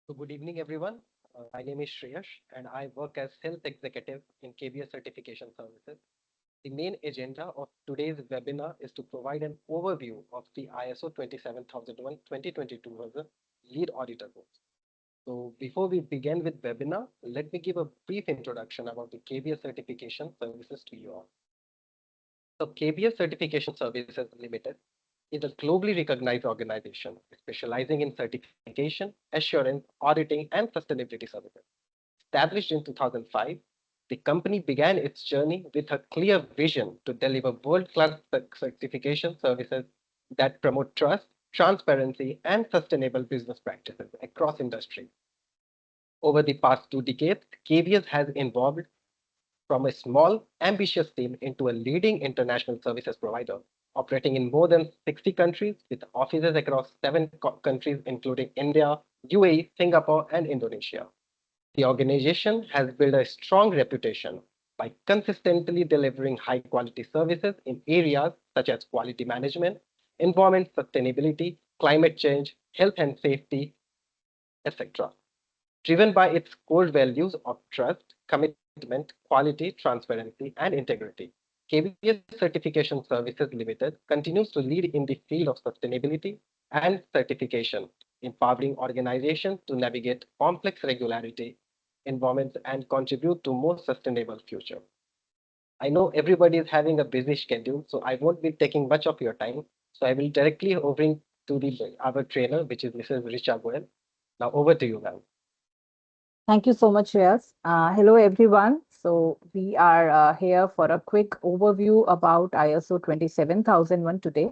So good evening, everyone. My name is Shreyash, and I work as Health Executive in KBS Certification Services. The main agenda of today's webinar is to provide an overview of the ISO 27001 2022 version lead auditor course. So before we begin with webinar, let me give a brief introduction about the KBS Certification Services to you all. So KBS Certification Services Limited is a globally recognized organization specializing in certification, assurance, auditing, and sustainability services. Established in 2005, the company began its journey with a clear vision to deliver world-class certification services that promote trust, transparency, and sustainable business practices across industries. Over the past 2 decades, KBS has evolved from a small, ambitious team into a leading international services provider, operating in more than 60 countries with offices across seven countries, including India, UAE, Singapore, and Indonesia. The organization has built a strong reputation by consistently delivering high quality services in areas such as quality management, environment sustainability, climate change, health and safety, etc. Driven by its core values of trust, commitment, quality, transparency, and integrity. KBS Certification Services Limited continues to lead in the field of sustainability and certification, empowering organizations to navigate complex regularity environments and contribute to more sustainable future. I know everybody is having a busy schedule, so I won't be taking much of your time. So I will directly over to our trainer, which is Mrs. Richa Goel. Now over to you, ma'am. Thank you so much, Shreyas. Hello, everyone. So we are here for a quick overview about ISO 27001 today.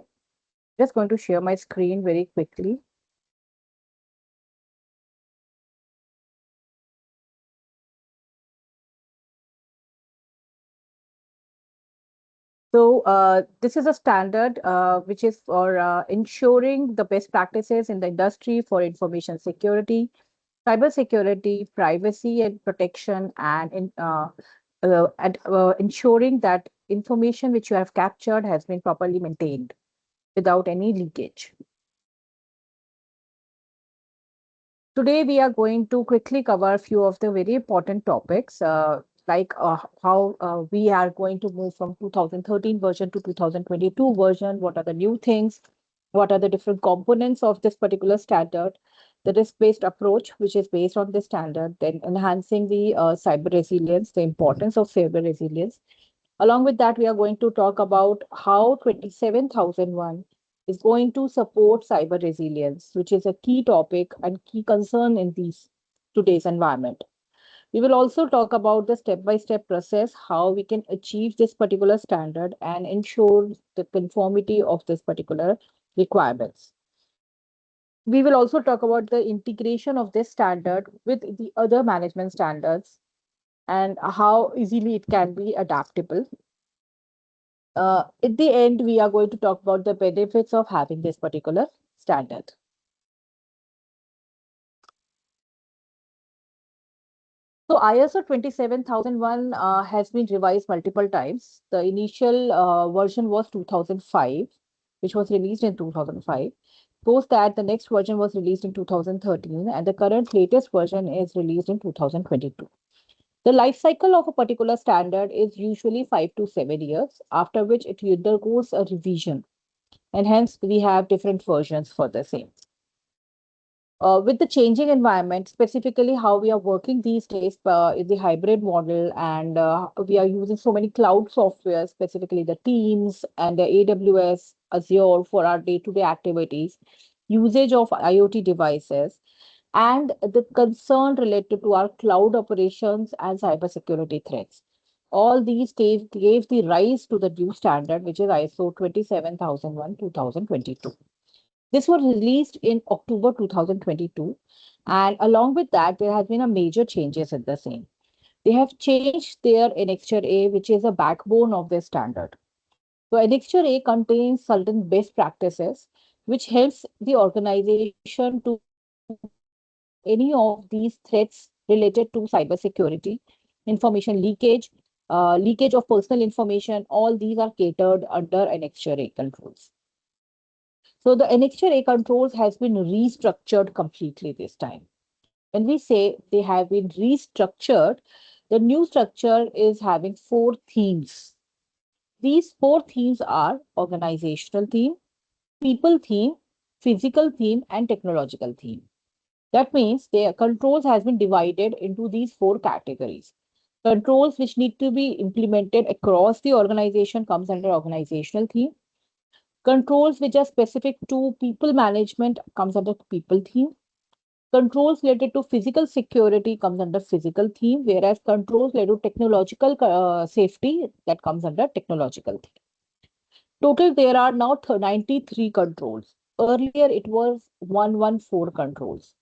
Just going to share my screen very quickly. So this is a standard which is for ensuring the best practices in the industry for information security, cybersecurity, privacy and protection, and ensuring that information which you have captured has been properly maintained without any leakage. Today, we are going to quickly cover a few of the very important topics, how we are going to move from 2013 version to 2022 version. What are the new things? What are the different components of this particular standard? The risk-based approach, which is based on this standard, then enhancing the cyber resilience, the importance of cyber resilience. Along with that, we are going to talk about how 27001 is going to support cyber resilience, which is a key topic and key concern in today's environment. We will also talk about the step-by-step process, how we can achieve this particular standard and ensure the conformity of this particular requirements. We will also talk about the integration of this standard with the other management standards and how easily it can be adaptable. At the end, we are going to talk about the benefits of having this particular standard. So ISO 27001 has been revised multiple times. The initial version was 2005, which was released in 2005. Post that, the next version was released in 2013, and the current latest version is released in 2022. The life cycle of a particular standard is usually 5 to 7 years, after which it undergoes a revision, and hence we have different versions for the same. With the changing environment, specifically how we are working these days in the hybrid model, and we are using so many cloud software, specifically the Teams and the AWS, Azure for our day-to-day activities, usage of IoT devices, and the concern related to our cloud operations and cybersecurity threats. All these gave the rise to the new standard, which is ISO 27001 2022. This was released in October 2022, and along with that, there has been a major changes in the same. They have changed their Annexure A, which is a backbone of their standard. So Annexure A contains certain best practices, which helps the organization to any of these threats related to cybersecurity, information leakage, leakage of personal information. All these are catered under Annexure A controls. So the Annexure A controls has been restructured completely this time. When we say they have been restructured, the new structure is having four themes. These four themes are organizational theme, people theme, physical theme, and technological theme. That means their controls has been divided into these four categories. Controls which need to be implemented across the organization comes under organizational theme. Controls which are specific to people management comes under people theme. Controls related to physical security comes under physical theme, whereas controls related to technological safety that comes under technological theme. Total, there are now 93 controls. Earlier, it was 114 controls.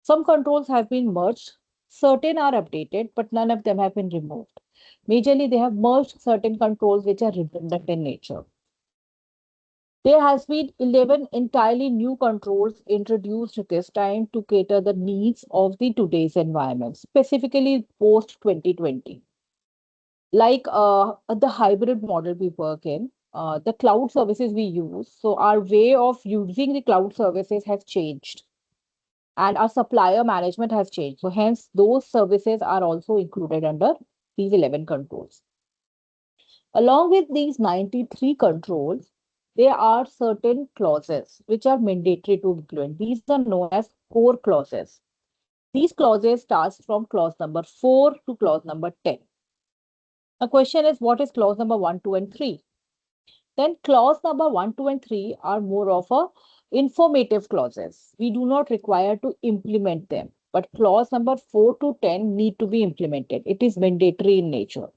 Some controls have been merged, certain are updated, but none of them have been removed. Majorly, they have merged certain controls which are redundant in nature. There has been 11 entirely new controls introduced this time to cater the needs of the today's environment, specifically post 2020. Like the hybrid model we work in, the cloud services we use. So our way of using the cloud services has changed and our supplier management has changed. So hence those services are also included under these 11 controls. Along with these 93 controls, there are certain clauses which are mandatory to implement. These are known as core clauses. These clauses start from clause number 4 to clause number 10. The question is, what is clause number 1, 2, and 3? Then clause number 1, 2, and 3 are more of a informative clauses. We do not require to implement them, but clause number 4 to 10 need to be implemented. It is mandatory in nature.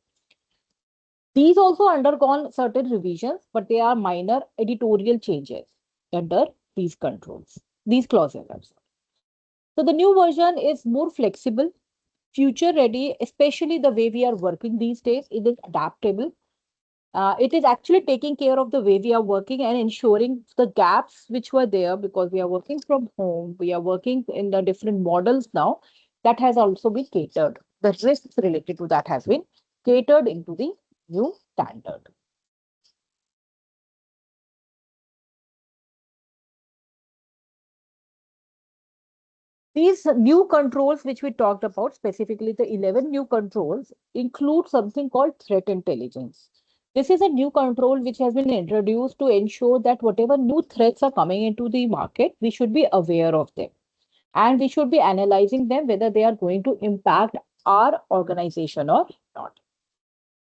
These also undergone certain revisions, but they are minor editorial changes under these controls, these clauses. I'm sorry. So the new version is more flexible, future ready, especially the way we are working these days. It is adaptable. It is actually taking care of the way we are working and ensuring the gaps which were there because we are working from home, we are working in the different models now. That has also been catered. The risks related to that has been catered into the new standard. These new controls, which we talked about, specifically the 11 new controls, include something called threat intelligence. This is a new control which has been introduced to ensure that whatever new threats are coming into the market, we should be aware of them. And we should be analyzing them whether they are going to impact our organization or not.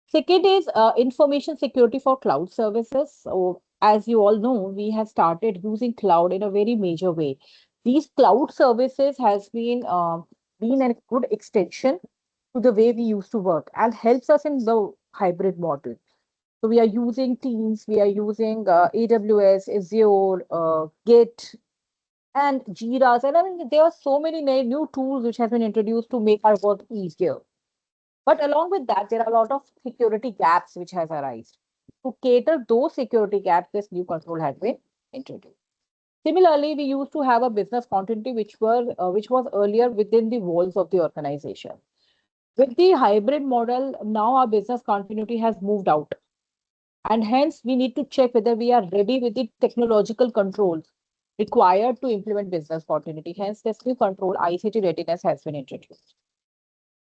Second is information security for cloud services. So, as you all know, we have started using cloud in a very major way. These cloud services has been a good extension to the way we used to work and helps us in the hybrid model. So we are using Teams, we are using AWS, Azure, Git, and Jira's. And I mean, there are so many new tools which have been introduced to make our work easier. But along with that, there are a lot of security gaps which has arisen. To cater those security gaps, this new control has been introduced. Similarly, we used to have a business continuity which was earlier within the walls of the organization. With the hybrid model, now our business continuity has moved out. And hence, we need to check whether we are ready with the technological controls required to implement business continuity. Hence, this new control, ICT readiness, has been introduced.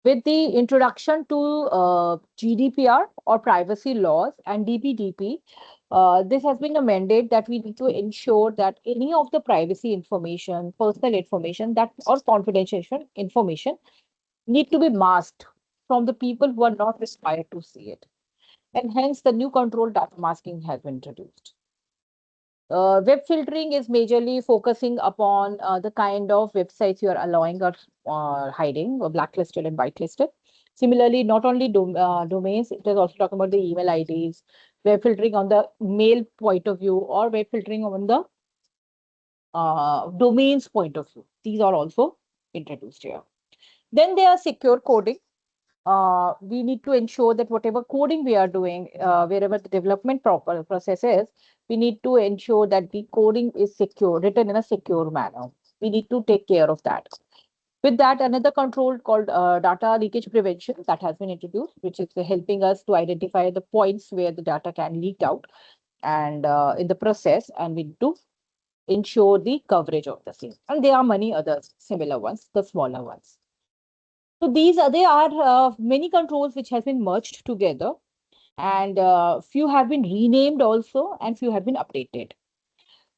With the introduction to GDPR or privacy laws and DPDP, this has been a mandate that we need to ensure that any of the privacy information, personal information that or confidential information need to be masked from the people who are not required to see it. And hence the new control data masking has been introduced. Web filtering is majorly focusing upon the kind of websites you are allowing or hiding, or blacklisted and whitelisted. Similarly, not only domains, it is also talking about the email IDs, web filtering on the mail point of view, or web filtering on the domains point of view. These are also introduced here. Then there are secure coding. We need to ensure that whatever coding we are doing, wherever the development proper process is, we need to ensure that the coding is secure, written in a secure manner. We need to take care of that. With that, another control called data leakage prevention that has been introduced, which is helping us to identify the points where the data can leak out and in the process, and we need to ensure the coverage of the same. And there are many others, similar ones, the smaller ones. So there are many controls which has been merged together, and few have been renamed also, and few have been updated.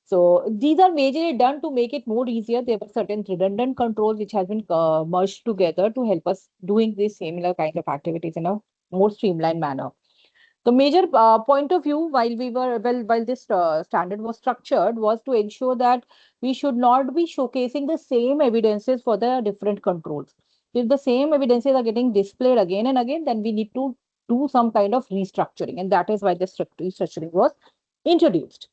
So these are majorly done to make it more easier. There were certain redundant controls which has been merged together to help us doing these similar kind of activities in a more streamlined manner. The major point of view while this standard was structured was to ensure that we should not be showcasing the same evidences for the different controls. If the same evidences are getting displayed again and again, then we need to do some kind of restructuring, and that is why the restructuring was introduced.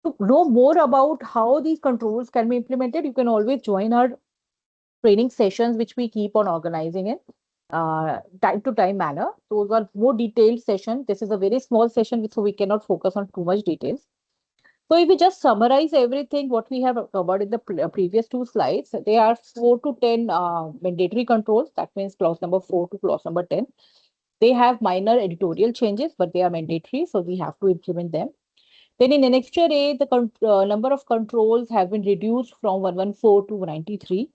To know more about how these controls can be implemented, you can always join our training sessions, which we keep on organizing in time to time manner. Those are more detailed sessions. This is a very small session, so we cannot focus on too much details. So if we just summarize everything, what we have covered in the previous two slides, they are 4 to 10 mandatory controls. That means clause number 4 to clause number 10. They have minor editorial changes, but they are mandatory, so we have to implement them. Then in Annexure A, the number of controls have been reduced from 114 to 93.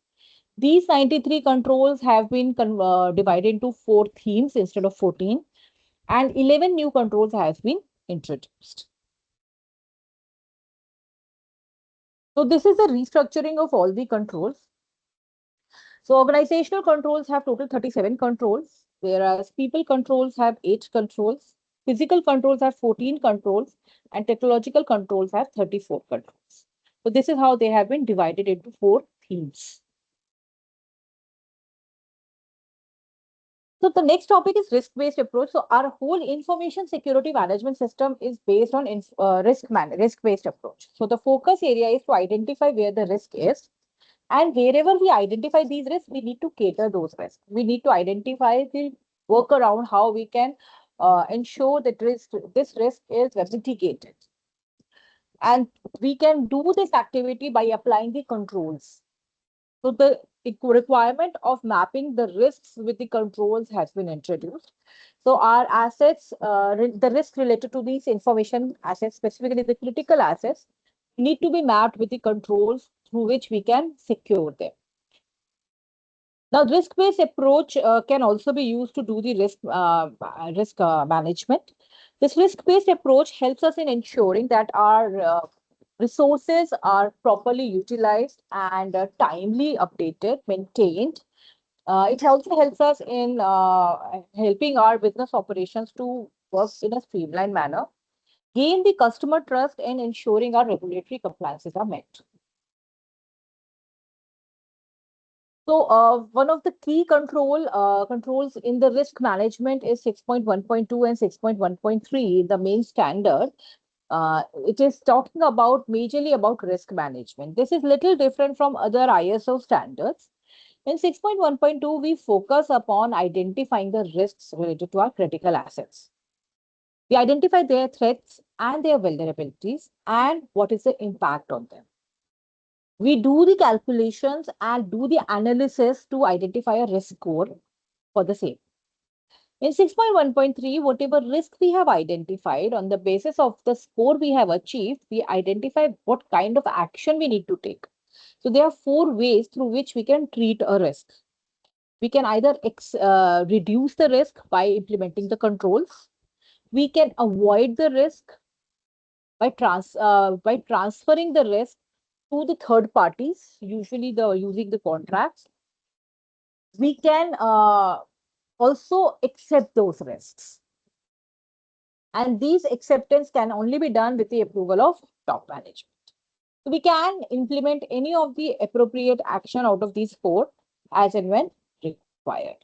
These 93 controls have been divided into 4 themes instead of 14, and 11 new controls have been introduced. So this is the restructuring of all the controls. So organizational controls have total 37 controls, whereas people controls have 8 controls, physical controls have 14 controls, and technological controls have 34 controls. So this is how they have been divided into 4 themes. So the next topic is risk-based approach. So our whole information security management system is based on risk-based approach. So the focus area is to identify where the risk is, and wherever we identify these risks, we need to cater those risks. We need to identify the workaround how we can ensure that this risk is mitigated. And we can do this activity by applying the controls. So the requirement of mapping the risks with the controls has been introduced. So our assets, the risk related to these information assets, specifically the critical assets, need to be mapped with the controls through which we can secure them. Now, risk-based approach can also be used to do the risk management. This risk-based approach helps us in ensuring that our resources are properly utilized and timely updated, maintained. It also helps us in helping our business operations to work in a streamlined manner, gain the customer trust, and ensuring our regulatory compliances are met. So one of the key controls in the risk management is 6.1.2 and 6.1.3, the main standard. It is talking about majorly about risk management. This is little different from other ISO standards. In 6.1.2, we focus upon identifying the risks related to our critical assets. We identify their threats and their vulnerabilities and what is the impact on them. We do the calculations and do the analysis to identify a risk score for the same. In 6.1.3, whatever risk we have identified, on the basis of the score we have achieved, we identify what kind of action we need to take. So there are 4 ways through which we can treat a risk. We can either reduce the risk by implementing the controls. We can avoid the risk by transferring the risk to the third parties, usually using the contracts. We can also accept those risks. And these acceptance can only be done with the approval of top management. So we can implement any of the appropriate action out of these 4 as and when required.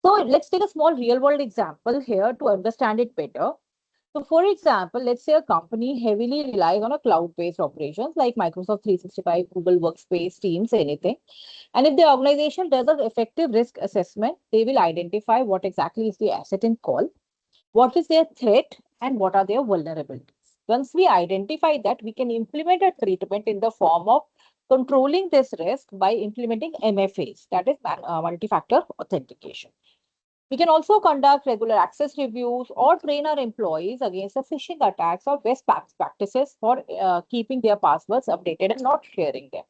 So let's take a small real world example here to understand it better. So for example, let's say a company heavily relies on a cloud-based operations like Microsoft 365, Google Workspace, Teams, anything. And if the organization does an effective risk assessment, they will identify what exactly is the asset in call, what is their threat, and what are their vulnerabilities. Once we identify that, we can implement a treatment in the form of controlling this risk by implementing MFAs, that is multi-factor authentication. We can also conduct regular access reviews or train our employees against the phishing attacks or best practices for keeping their passwords updated and not sharing them.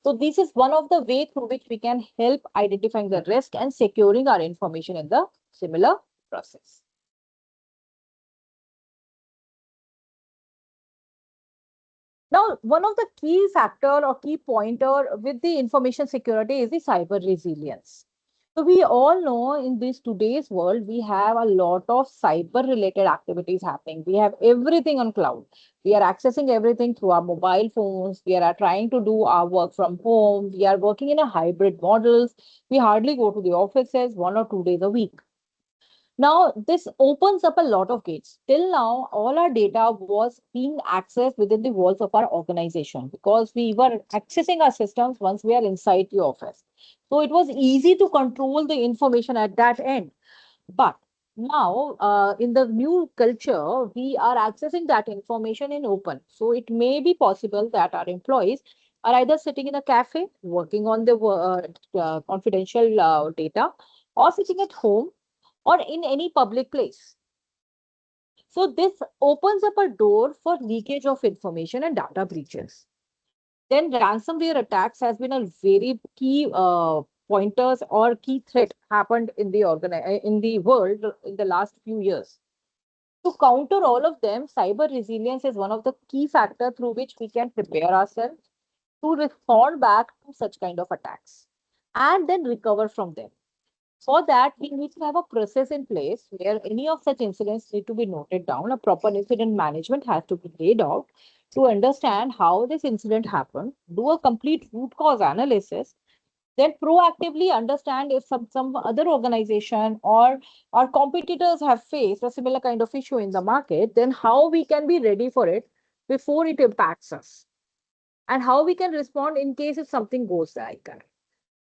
So this is one of the way through which we can help identifying the risk and securing our information in the similar process. Now, one of the key factor or key pointer with the information security is the cyber resilience. So we all know in this today's world, we have a lot of cyber related activities happening. We have everything on cloud. We are accessing everything through our mobile phones. We are trying to do our work from home. We are working in a hybrid models. We hardly go to the offices 1 or 2 days a week. Now, this opens up a lot of gates. Till now, all our data was being accessed within the walls of our organization because we were accessing our systems once we are inside the office. So it was easy to control the information at that end. But now, in the new culture, we are accessing that information in open. So it may be possible that our employees are either sitting in a cafe working on the confidential data or sitting at home or in any public place. So this opens up a door for leakage of information and data breaches. Then ransomware attacks has been a very key pointers or key threat happened in the in the world in the last few years. To counter all of them, cyber resilience is one of the key factors through which we can prepare ourselves to respond back to such kind of attacks and then recover from them. For that, we need to have a process in place where any of such incidents need to be noted down. A proper incident management has to be laid out to understand how this incident happened, do a complete root cause analysis, then proactively understand if some other organization or our competitors have faced a similar kind of issue in the market, then how we can be ready for it before it impacts us and how we can respond in case if something goes like that.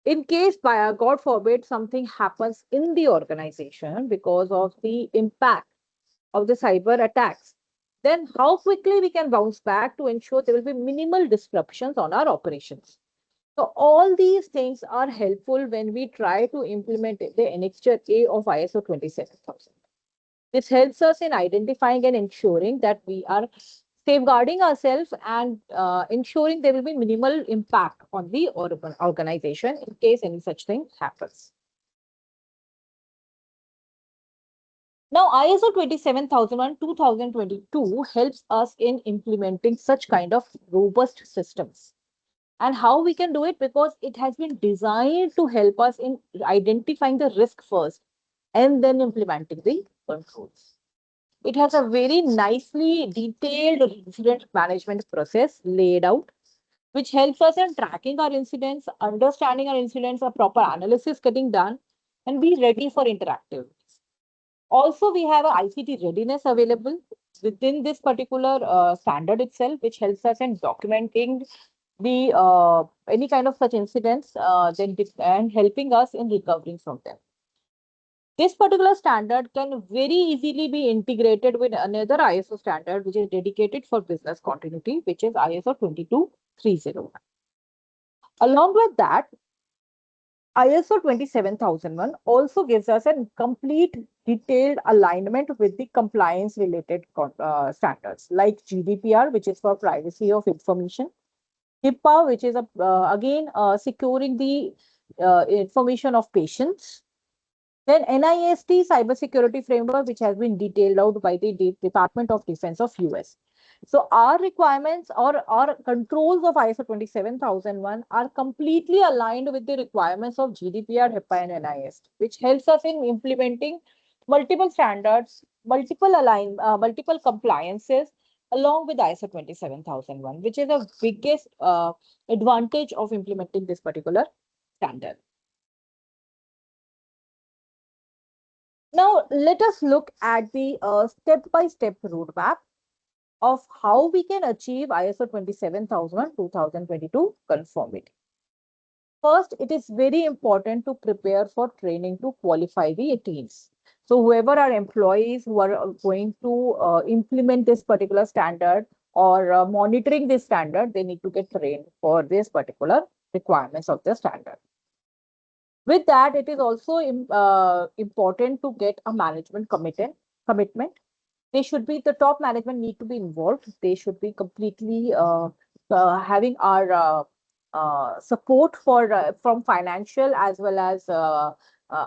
In case, by God forbid, something happens in the organization because of the impact of the cyber attacks, then how quickly we can bounce back to ensure there will be minimal disruptions on our operations. So all these things are helpful when we try to implement the annexure A of ISO 27000. This helps us in identifying and ensuring that we are safeguarding ourselves and ensuring there will be minimal impact on the organization in case any such thing happens. Now, ISO 27001 2022 helps us in implementing such kind of robust systems. And how we can do it? Because it has been designed to help us in identifying the risk first and then implementing the controls. It has a very nicely detailed incident management process laid out, which helps us in tracking our incidents, understanding our incidents, a proper analysis getting done, and be ready for interactive. Also, we have a ICT readiness available within this particular standard itself, which helps us in documenting the any kind of such incidents, and helping us in recovering from them. This particular standard can very easily be integrated with another ISO standard, which is dedicated for business continuity, which is ISO 22301. Along with that, ISO 27001 also gives us a complete detailed alignment with the compliance related standards like GDPR, which is for privacy of information, HIPAA, which is again securing the information of patients, then NIST cybersecurity framework, which has been detailed out by the Department of Defense of US. So our requirements or our controls of ISO 27001 are completely aligned with the requirements of GDPR, HIPAA, and NIST, which helps us in implementing multiple standards, multiple compliances along with ISO 27001, which is the biggest advantage of implementing this particular standard. Now, let us look at the step-by-step roadmap of how we can achieve ISO 27001 2022 conformity. First, it is very important to prepare for training to qualify the teams. So whoever are employees who are going to implement this particular standard or monitoring this standard, they need to get trained for this particular requirements of the standard. With that, it is also important to get a management commitment. They should be, the top management need to be involved. They should be completely having our support for from financial as well as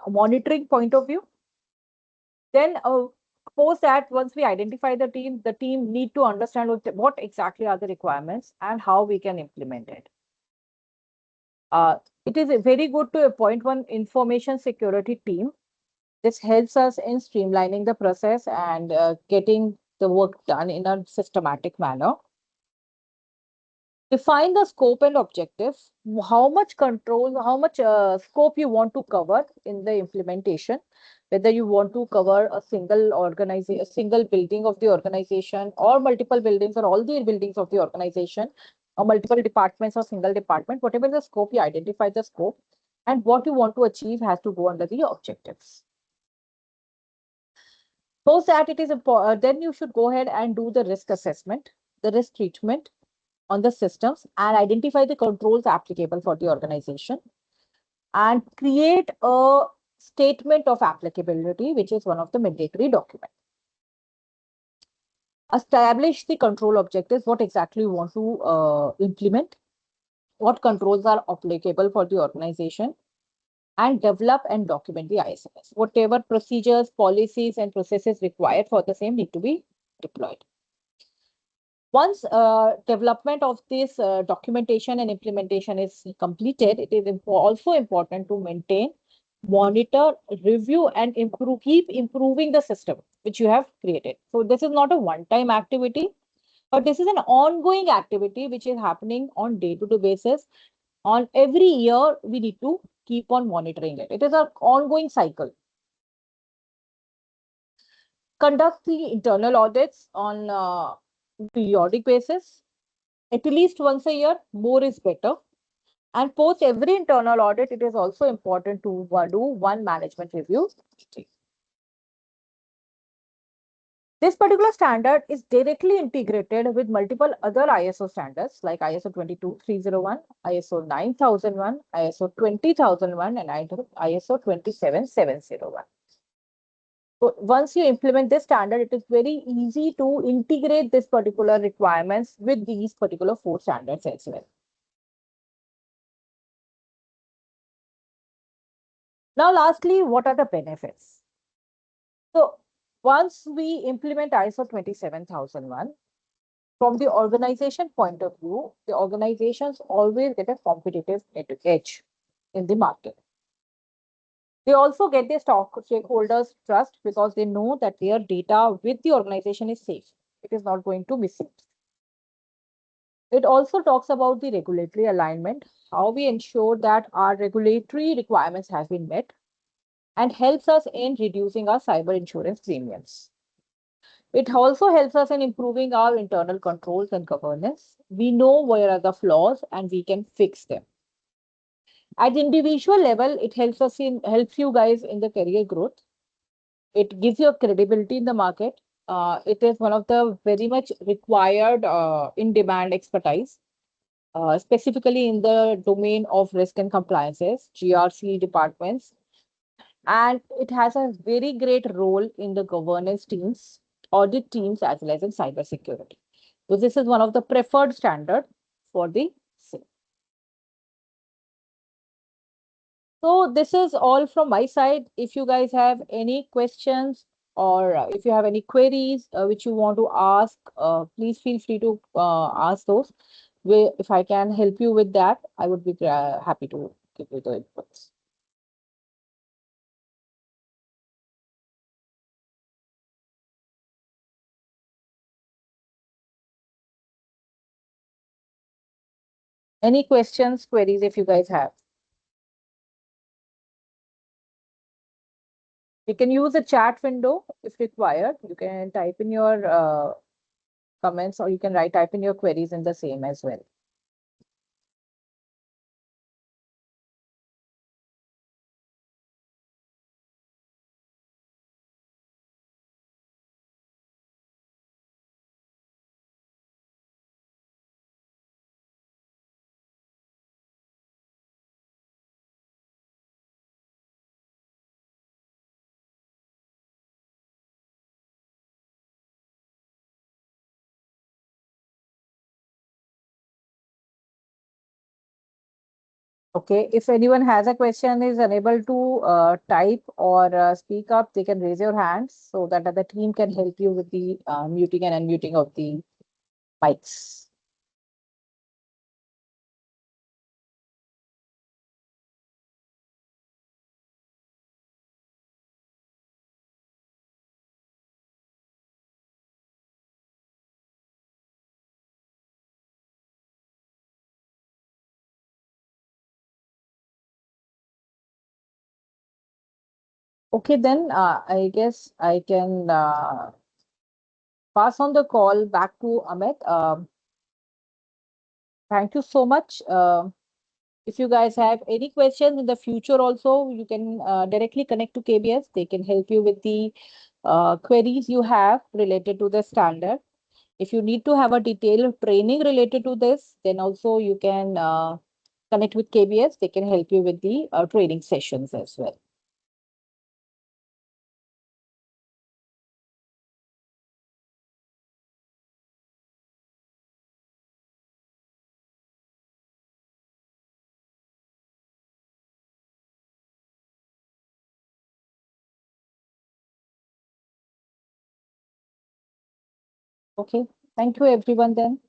monitoring point of view. Then post that, once we identify the team need to understand what exactly are the requirements and how we can implement it. uh, it is very good to appoint one information security team. This helps us in streamlining the process and getting the work done in a systematic manner. Define the scope and objectives, how much control, how much scope you want to cover in the implementation, whether you want to cover a single organization, a single building of the organization, or multiple buildings, or all the buildings of the organization, or multiple departments or single department, whatever the scope, you identify the scope, and what you want to achieve has to go under the objectives. Post that, it is important, then you should go ahead and do the risk assessment, the risk treatment on the systems, and identify the controls applicable for the organization, and create a statement of applicability, which is one of the mandatory documents. Establish the control objectives, what exactly you want to implement, what controls are applicable for the organization, and develop and document the ISMS. Whatever procedures, policies, and processes required for the same need to be deployed. Once development of this documentation and implementation is completed, it is also important to maintain, monitor, review, and improve, keep improving the system which you have created. So this is not a one-time activity, but this is an ongoing activity which is happening on day-to-day basis. On every year, we need to keep on monitoring it. It is an ongoing cycle. Conduct the internal audits on periodic basis, at least once a year. More is better. And post every internal audit, it is also important to do one management review. This particular standard is directly integrated with multiple other ISO standards like ISO 22301, ISO 9001, ISO 20001, and ISO 27701. So once you implement this standard, it is very easy to integrate this particular requirements with these particular 4 standards as well. Now, lastly, what are the benefits? So once we implement ISO 27001, from the organization point of view, the organizations always get a competitive edge in the market. They also get their stakeholders' trust because they know that their data with the organization is safe. It is not going to misuse. It also talks about the regulatory alignment, how we ensure that our regulatory requirements have been met, and helps us in reducing our cyber insurance premiums. It also helps us in improving our internal controls and governance. We know where are the flaws and we can fix them. At the individual level, it helps you guys in the career growth. It gives you a credibility in the market. It is one of the very much required in-demand expertise, specifically in the domain of risk and compliances, GRC departments. And it has a very great role in the governance teams, audit teams, as well as in cybersecurity. So this is one of the preferred standard for the same. So this is all from my side. If you guys have any questions or if you have any queries which you want to ask, please feel free to ask those. If I can help you with that, I would be happy to give you the inputs. Any questions, queries if you guys have? You can use the chat window if required. You can type in your comments or you can type in your queries in the same as well. Okay, if anyone has a question, is unable to type or speak up, they can raise your hands so that the team can help you with the muting and unmuting of the mics. Okay, then I guess I can pass on the call back to Amit. Thank you so much. If you guys have any questions in the future, also you can directly connect to KBS. They can help you with the queries you have related to the standard. If you need to have a detailed training related to this, then also you can connect with KBS. They can help you with the training sessions as well. Okay. Thank you, everyone, then.